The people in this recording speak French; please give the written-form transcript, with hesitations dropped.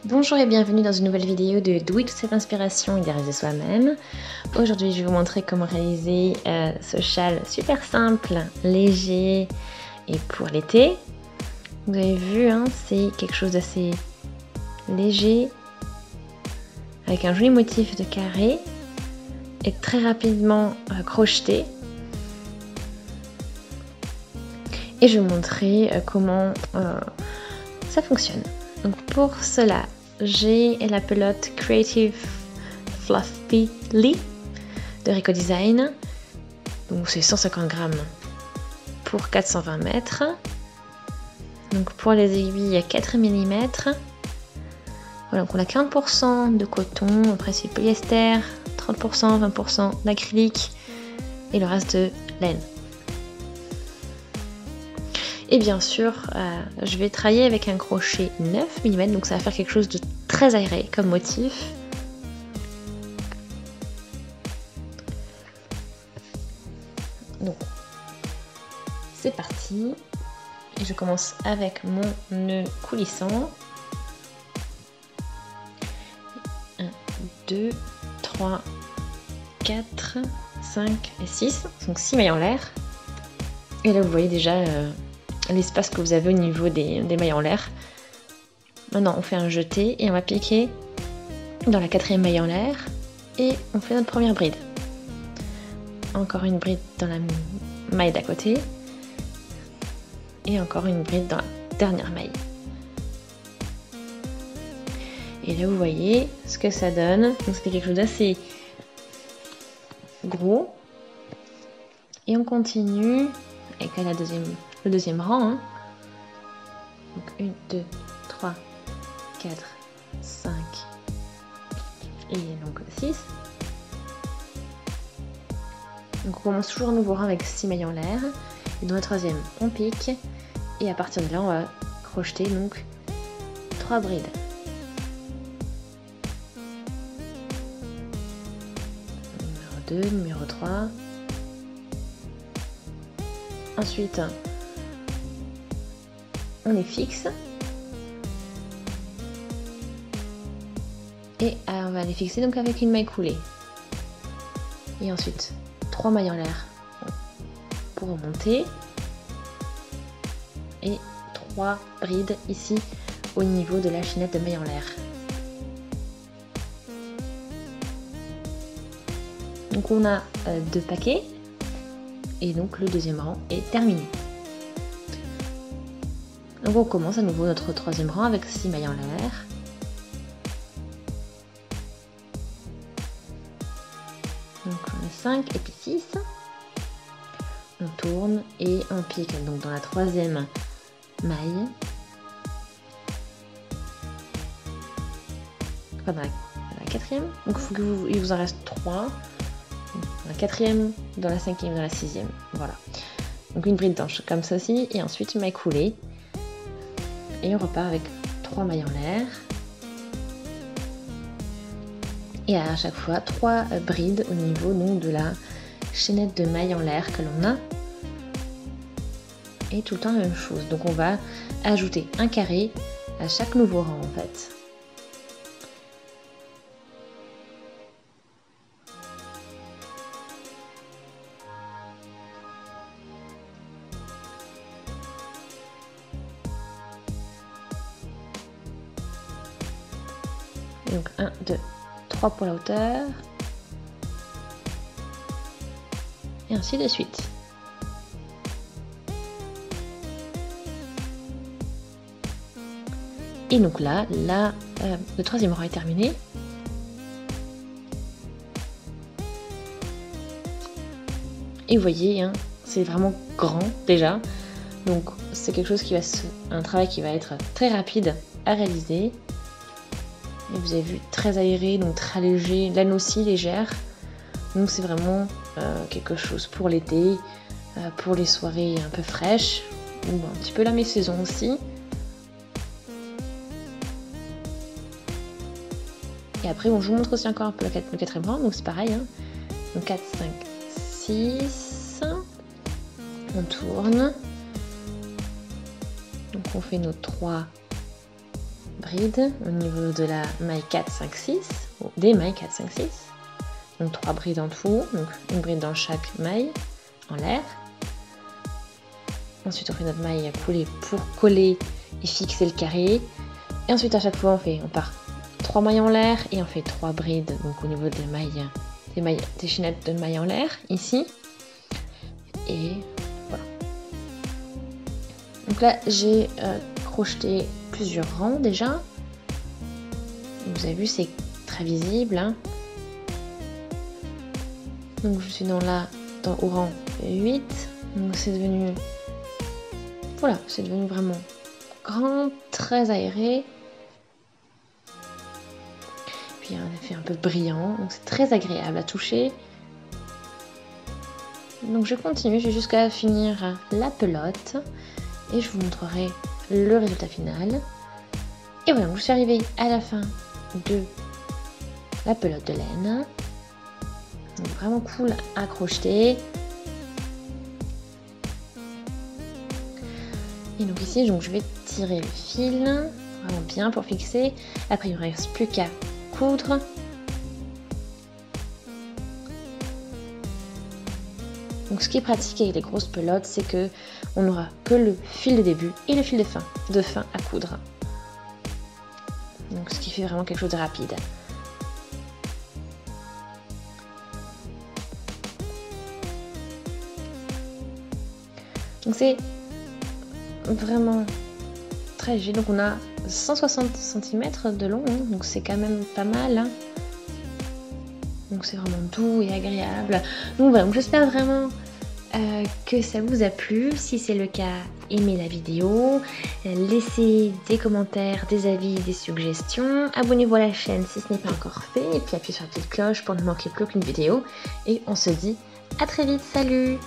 Bonjour et bienvenue dans une nouvelle vidéo de Do It Cette inspiration et réaliser soi-même. Aujourd'hui je vais vous montrer comment réaliser ce châle super simple, léger et pour l'été. Vous avez vu, hein, c'est quelque chose d'assez léger avec un joli motif de carré et très rapidement crocheté. Et je vais vous montrer comment ça fonctionne. Donc pour cela, j'ai la pelote Creative Fluffy de Rico Design. Donc c'est 150 grammes pour 420 mètres. Donc pour les aiguilles, il y a 4 mm. Voilà, donc on a 40% de coton, après c'est polyester, 30%, 20% d'acrylique et le reste de laine. Et bien sûr, je vais travailler avec un crochet 9 mm, donc ça va faire quelque chose de très aéré comme motif. Donc, c'est parti. Et je commence avec mon nœud coulissant. 1, 2, 3, 4, 5 et 6. Donc 6 mailles en l'air. Et là, vous voyez déjà l'espace que vous avez au niveau des mailles en l'air. Maintenant on fait un jeté et on va piquer dans la 4e maille en l'air et on fait notre première bride. Encore une bride dans la maille d'à côté et encore une bride dans la dernière maille. Et là vous voyez ce que ça donne. Donc c'était quelque chose d'assez gros et on continue avec le deuxième rang, hein. Donc 1, 2, 3, 4, 5 et donc 6. Donc on commence toujours un nouveau rang avec 6 mailles en l'air. Et dans le troisième, on pique. Et à partir de là, on va crocheter donc 3 brides. Numéro 2, numéro 3. Ensuite, on les fixe. Et on va les fixer donc avec une maille coulée. Et ensuite, 3 mailles en l'air pour remonter. Et 3 brides ici au niveau de la chaînette de mailles en l'air. Donc on a 2 paquets. Et donc le deuxième rang est terminé. Donc on commence à nouveau notre troisième rang avec 6 mailles en l'air. Donc on a 5 et puis 6. On tourne et on pique donc dans la troisième maille. Enfin dans la quatrième. Donc il vous en reste 3. Dans la quatrième, dans la cinquième, dans la sixième. Voilà. Donc une bride blanche comme ceci et ensuite une maille coulée. Et on repart avec 3 mailles en l'air. Et à chaque fois 3 brides au niveau donc, de la chaînette de mailles en l'air que l'on a. Et tout le temps la même chose. Donc on va ajouter un carré à chaque nouveau rang en fait. Donc 1, 2, 3 pour la hauteur. Et ainsi de suite. Et donc là, le troisième rang est terminé. Et vous voyez, hein, c'est vraiment grand déjà. Donc c'est quelque chose un travail qui va être très rapide à réaliser. Et vous avez vu, très aéré, donc très léger, laine aussi légère. Donc c'est vraiment quelque chose pour l'été, pour les soirées un peu fraîches, ou un petit peu la mi-saison aussi. Et après, bon, je vous montre aussi encore un peu le quatrième rang, donc c'est pareil. Hein. Donc 4, 5, 6. On tourne. Donc on fait nos 3 brides au niveau de la maille 4, 5, 6, des mailles 4, 5, 6. Donc 3 brides en tout, donc une bride dans chaque maille en l'air. Ensuite on fait notre maille à couler pour coller et fixer le carré. Et ensuite à chaque fois on part 3 mailles en l'air et on fait 3 brides donc au niveau des chaînettes de mailles en l'air ici. Et voilà. Donc là j'ai crocheté plusieurs rangs déjà. Vous avez vu, c'est très visible, hein. Donc je suis au rang 8. Donc c'est devenu, voilà, c'est devenu vraiment grand, très aéré. Puis un effet un peu brillant, donc c'est très agréable à toucher. Donc je continue jusqu'à finir la pelote et je vous montrerai le résultat final. Et voilà, donc je suis arrivée à la fin de la pelote de laine. Donc vraiment cool à crocheter. Et donc ici, je vais tirer le fil vraiment bien pour fixer. Après, il ne me reste plus qu'à coudre. Donc ce qui est pratique avec les grosses pelotes, c'est que on n'aura que le fil de début et le fil de fin à coudre. Donc ce qui fait vraiment quelque chose de rapide. Donc c'est vraiment très léger. Donc on a 160 cm de long, hein, donc c'est quand même pas mal, hein. Donc c'est vraiment doux et agréable. Donc voilà, j'espère vraiment que ça vous a plu. Si c'est le cas, aimez la vidéo, laissez des commentaires, des avis, des suggestions. Abonnez-vous à la chaîne si ce n'est pas encore fait. Et puis appuyez sur la petite cloche pour ne manquer plus aucune vidéo. Et on se dit à très vite, salut!